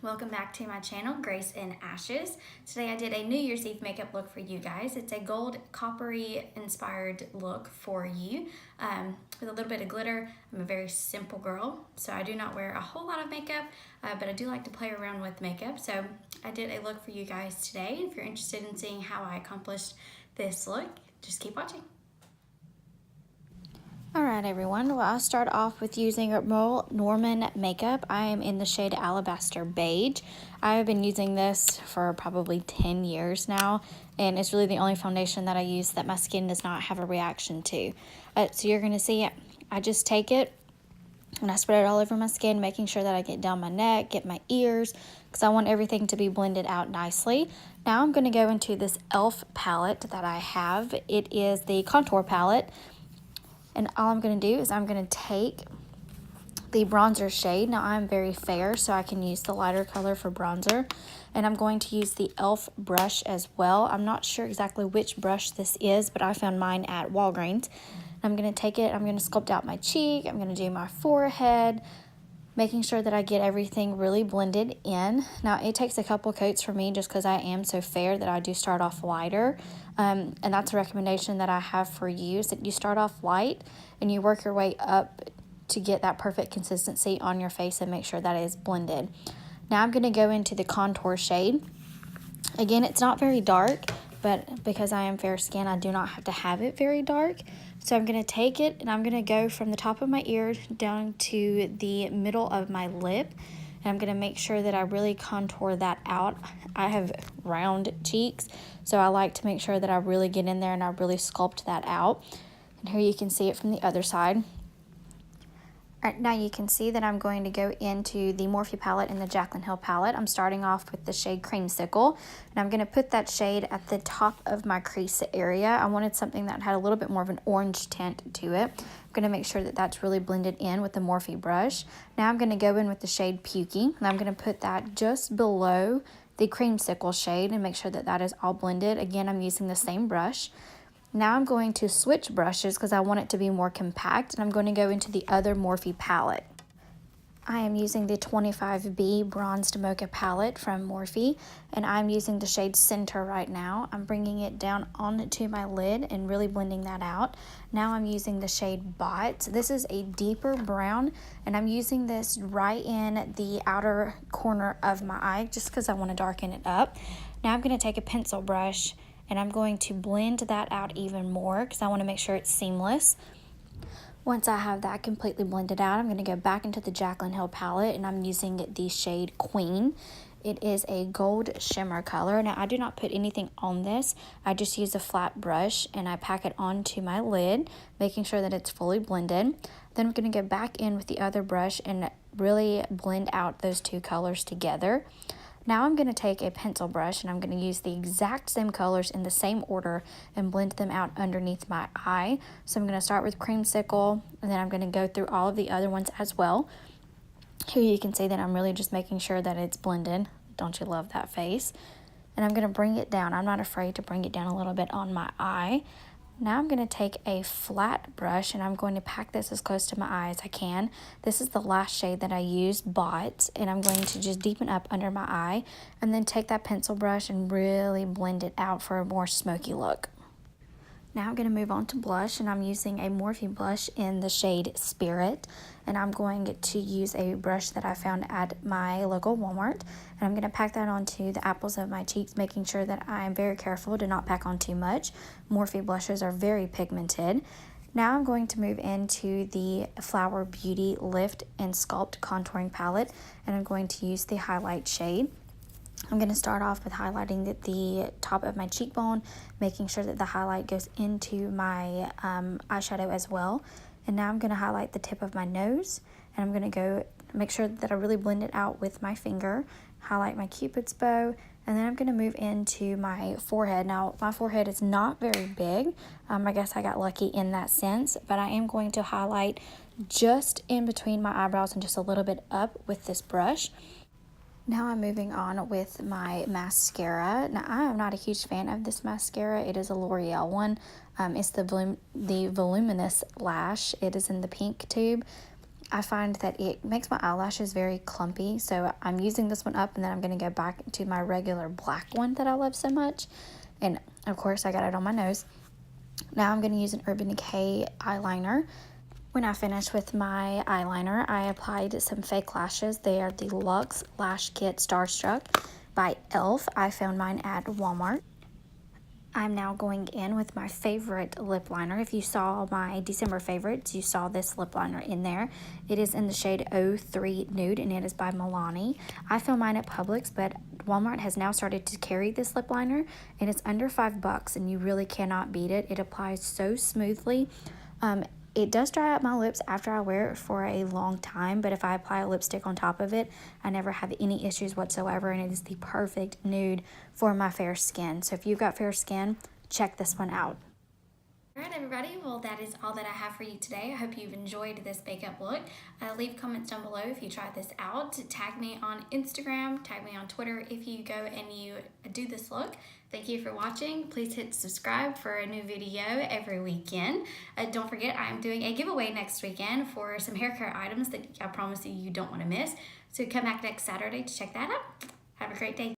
Welcome back to my channel, Grace in Ashes. Today I did a New Year's Eve makeup look for you guys. It's a gold coppery inspired look for you with a little bit of glitter. I'm a very simple girl, so I do not wear a whole lot of makeup, but I do like to play around with makeup. So I did a look for you guys today. If you're interested in seeing how I accomplished this look, just keep watching. Alright everyone, well I'll start off with using Merle Norman makeup. I am in the shade Alabaster Beige. I have been using this for probably 10 years now, and it's really the only foundation that I use that my skin does not have a reaction to. So you're going to see I just take it and I spread it all over my skin, making sure that I get down my neck, get my ears, because I want everything to be blended out nicely. Now I'm going to go into this e.l.f. palette that I have. It is the contour palette. And all I'm going to do is I'm going to take the bronzer shade. Now I'm very fair, so I can use the lighter color for bronzer. And I'm going to use the e.l.f. brush as well. I'm not sure exactly which brush this is, but I found mine at Walgreens. I'm going to take it, I'm going to sculpt out my cheek, I'm going to do my forehead, making sure that I get everything really blended in. Now, it takes a couple coats for me just because I am so fair that I do start off lighter. And that's a recommendation that I have for you, is that you start off light and you work your way up to get that perfect consistency on your face and make sure that it is blended. Now I'm going to go into the contour shade. Again, it's not very dark, but because I am fair skin, I do not have to have it very dark. So I'm going to take it and I'm going to go from the top of my ear down to the middle of my lip. And I'm going to make sure that I really contour that out. I have round cheeks, so I like to make sure that I really get in there and I really sculpt that out. And here you can see it from the other side. Alright, now you can see that I'm going to go into the Morphe palette and the Jaclyn Hill palette. I'm starting off with the shade Creamsicle, and I'm going to put that shade at the top of my crease area. I wanted something that had a little bit more of an orange tint to it. I'm going to make sure that that's really blended in with the Morphe brush. Now I'm going to go in with the shade Pukey, and I'm going to put that just below the Creamsicle shade and make sure that that is all blended. Again, I'm using the same brush. Now I'm going to switch brushes because I want it to be more compact, and I'm going to go into the other Morphe palette. I am using the 25B Bronzed Mocha palette from Morphe, and I'm using the shade Center right now. I'm bringing it down onto my lid and really blending that out. Now I'm using the shade Bot. This is a deeper brown, and I'm using this right in the outer corner of my eye just because I want to darken it up. Now I'm going to take a pencil brush and I'm going to blend that out even more because I want to make sure it's seamless. Once I have that completely blended out, I'm going to go back into the Jaclyn Hill palette, and I'm using the shade Queen. It is a gold shimmer color. Now, I do not put anything on this. I just use a flat brush and I pack it onto my lid, making sure that it's fully blended. Then I'm going to go back in with the other brush and really blend out those two colors together. Now I'm going to take a pencil brush and I'm going to use the exact same colors in the same order and blend them out underneath my eye. So I'm going to start with Creamsicle, and then I'm going to go through all of the other ones as well. Here you can see that I'm really just making sure that it's blended. Don't you love that face? And I'm going to bring it down. I'm not afraid to bring it down a little bit on my eye. Now I'm going to take a flat brush and I'm going to pack this as close to my eye as I can. This is the last shade that I used, Bot, and I'm going to just deepen up under my eye and then take that pencil brush and really blend it out for a more smoky look. Now I'm going to move on to blush, and I'm using a Morphe blush in the shade Spirit, and I'm going to use a brush that I found at my local Walmart, and I'm going to pack that onto the apples of my cheeks, making sure that I'm very careful to not pack on too much. Morphe blushes are very pigmented. Now I'm going to move into the Flower Beauty Lift and Sculpt contouring palette, and I'm going to use the highlight shade. I'm going to start off with highlighting the top of my cheekbone, making sure that the highlight goes into my eyeshadow as well. And now I'm going to highlight the tip of my nose, and I'm going to go make sure that I really blend it out with my finger, highlight my Cupid's bow, and then I'm going to move into my forehead. Now, my forehead is not very big. I guess I got lucky in that sense, but I am going to highlight just in between my eyebrows and just a little bit up with this brush. Now I'm moving on with my mascara. Now, I am not a huge fan of this mascara. It is a L'Oreal one. It's the Voluminous Lash. It is in the pink tube. I find that it makes my eyelashes very clumpy, so I'm using this one up, and then I'm going to go back to my regular black one that I love so much. And of course I got it on my nose. Now I'm going to use an Urban Decay eyeliner. When I finished with my eyeliner, I applied some fake lashes. They are the Luxe Lash Kit Starstruck by e.l.f. I found mine at Walmart. I'm now going in with my favorite lip liner. If you saw my December favorites, you saw this lip liner in there. It is in the shade 03 Nude, and it is by Milani. I found mine at Publix, but Walmart has now started to carry this lip liner, and it's under $5, and you really cannot beat it. It applies so smoothly. It does dry out my lips after I wear it for a long time, but if I apply a lipstick on top of it, I never have any issues whatsoever, and it is the perfect nude for my fair skin. So if you've got fair skin, check this one out. All right, everybody, well, that is all that I have for you today. I hope you've enjoyed this makeup look. Leave comments down below if you try this out. Tag me on Instagram, tag me on Twitter if you go and you do this look. Thank you for watching. Please hit subscribe for a new video every weekend. Don't forget, I'm doing a giveaway next weekend for some hair care items that I promise you don't want to miss. So come back next Saturday to check that out. Have a great day.